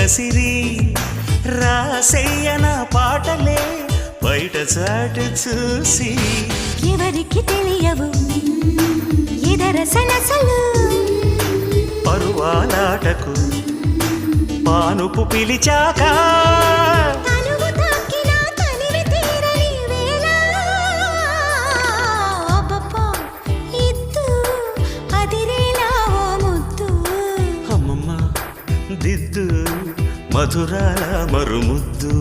సిరి రాసయ్యన పాటలే బయట చాటు చూసి ఎవరికి తెలియవు ఇదర సలసలు పరువాలాటకు పానుపు పిలిచాక తనువు తాకినా తనివి తీరని వేళ అబ్బబ్బా ఇద్దు అదిరేలా ఓ ముద్దు అమ్మమ్మ దిద్దు మధురాల మరుముద్దు